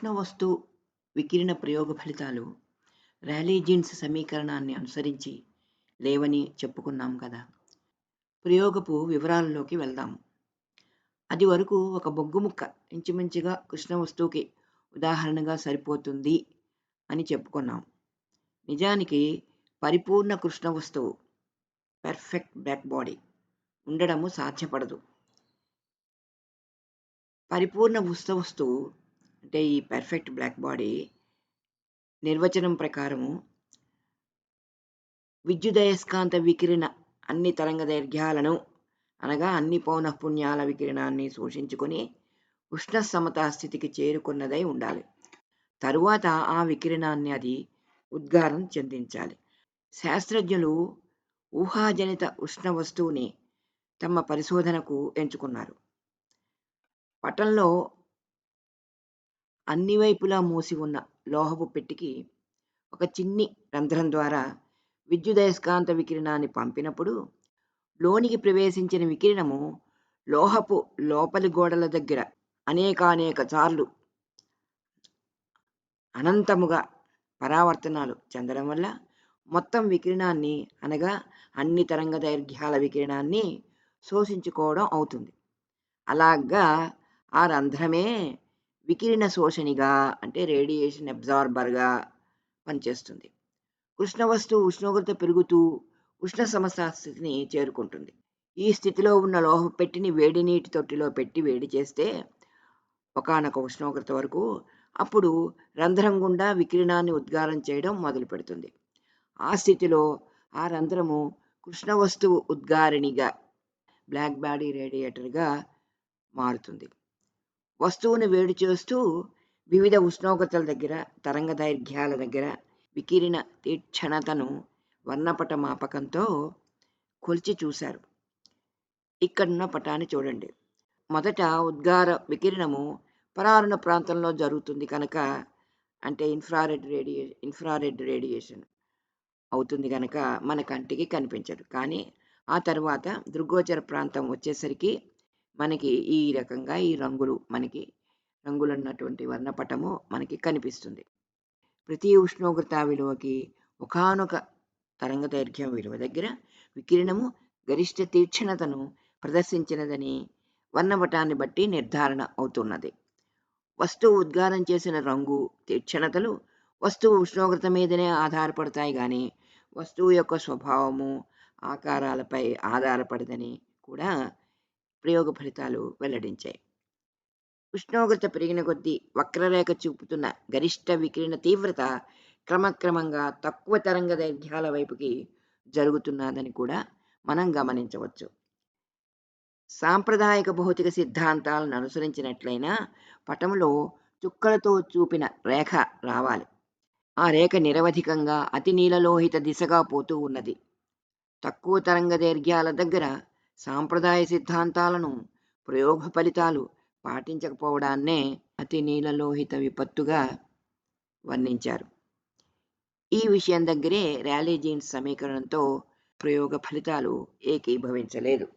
ఉష్ణ వస్తు వికిరణ ప్రయోగ ఫలితాలు ర్యాలీ జీన్స్ సమీకరణాన్ని అనుసరించి లేవని చెప్పుకున్నాం కదా. ప్రయోగపు వివరాలలోకి వెళ్దాం. అది వరకు ఒక బొగ్గు ముక్క ఇంచుమించుగా కృష్ణ వస్తువుకి ఉదాహరణగా సరిపోతుంది అని చెప్పుకున్నాం. నిజానికి పరిపూర్ణ కృష్ణ వస్తువు పెర్ఫెక్ట్ బ్లాక్ బాడీ ఉండడము సాధ్యపడదు. పరిపూర్ణ ఉష్ణ వస్తువు అంటే ఈ పెర్ఫెక్ట్ బ్లాక్ బాడీ నిర్వచనం ప్రకారము విద్యుదయస్కాంత వికిరణ అన్ని తరంగ దైర్ఘ్యాలను అనగా అన్ని పౌనఃపున్యాల వికిరణాన్ని శోషించుకొని ఉష్ణ సమతా స్థితికి చేరుకున్నదై ఉండాలి. తరువాత ఆ వికిరణాన్ని అది ఉద్గారం చెందించాలి. శాస్త్రజ్ఞులు ఊహాజనిత ఉష్ణ వస్తువుని తమ పరిశోధనకు ఎంచుకున్నారు. పటంలో అన్ని వైపులా మూసి ఉన్న లోహపు పెట్టికి ఒక చిన్ని రంధ్రం ద్వారా విద్యుదయస్కాంత వికిరణాన్ని పంపినప్పుడు లోనికి ప్రవేశించిన వికిరణము లోహపు లోపలి గోడల దగ్గర అనేకానేక సార్లు అనంతముగా పరావర్తనాలు చెందడం వల్ల మొత్తం వికిరణాన్ని అనగా అన్ని తరంగ దైర్ఘ్యాల వికిరణాన్ని శోషించుకోవడం అవుతుంది. అలాగా ఆ రంధ్రమే వికిరణ శోషణిగా అంటే రేడియేషన్ అబ్జార్బర్గా పనిచేస్తుంది. కృష్ణ వస్తువు ఉష్ణోగ్రత పెరుగుతూ ఉష్ణ సమతా స్థితిని చేరుకుంటుంది. ఈ స్థితిలో ఉన్న లోహ పెట్టిని వేడి నీటి తొట్టిలో పెట్టి వేడి చేస్తే ఒకానొక ఉష్ణోగ్రత వరకు అప్పుడు రంధ్రం గుండా వికిరణాన్ని ఉద్గారం చేయడం మొదలు పెడుతుంది. ఆ స్థితిలో ఆ రంధ్రము కృష్ణ వస్తువు ఉద్గారిణిగా బ్లాక్ బాడీ రేడియేటర్గా మారుతుంది. వస్తువుని వేడి చేస్తూ వివిధ ఉష్ణోగ్రతల దగ్గర తరంగ దైర్ఘ్యాల దగ్గర వికిరణ తీక్షణతను వర్ణపట మాపకంతో కొలిచి చూశారు. ఇక్కడున్న పటాన్ని చూడండి. మొదట ఉద్గార వికిరణము పరారుణ ప్రాంతంలో జరుగుతుంది కనుక అంటే ఇన్ఫ్రారెడ్ రేడియేషన్ అవుతుంది కనుక మన కంటికి కనిపించదు. కానీ ఆ తర్వాత దృగ్గోచర ప్రాంతం వచ్చేసరికి మనకి ఈ రకంగా ఈ రంగులు ఉన్నటువంటి వర్ణపటము మనకి కనిపిస్తుంది. ప్రతి ఉష్ణోగ్రత విలువకి ఒకానొక తరంగ దైర్ఘ్యం విలువ దగ్గర వికిరణము గరిష్ట తీక్షణతను ప్రదర్శించినదని వర్ణపటాన్ని బట్టి నిర్ధారణ అవుతున్నది. వస్తువు ఉద్గారం చేసిన రంగు తీక్షణతలు వస్తువు ఉష్ణోగ్రత మీదనే ఆధారపడతాయి కానీ వస్తువు యొక్క స్వభావము ఆకారాలపై ఆధారపడదని కూడా ప్రయోగ ఫలితాలు వెల్లడించాయి. ఉష్ణోగ్రత పెరిగిన కొద్దీ వక్రరేఖ చూపుతున్న గరిష్ట వికిరణ తీవ్రత క్రమక్రమంగా తక్కువ తరంగ దైర్ఘ్యాల వైపుకి జరుగుతున్నదని కూడా మనం గమనించవచ్చు. సాంప్రదాయక భౌతిక సిద్ధాంతాలను అనుసరించినట్లయినా పటంలో చుక్కలతో చూపిన రేఖ రావాలి. ఆ రేఖ నిరవధికంగా అతి నీలలోహిత దిశగా పోతూ ఉన్నది. తక్కువ తరంగ దైర్ఘ్యాల దగ్గర సాంప్రదాయ సిద్ధాంతాలను ప్రయోగ ఫలితాలు పాటించకపోవడాన్నే అతి నీలలోహిత విపత్తుగా వర్ణించారు. ఈ విషయం దగ్గరే ర్యాలీ జీన్స్ సమీకరణంతో ప్రయోగ ఫలితాలు ఏకీభవించలేదు.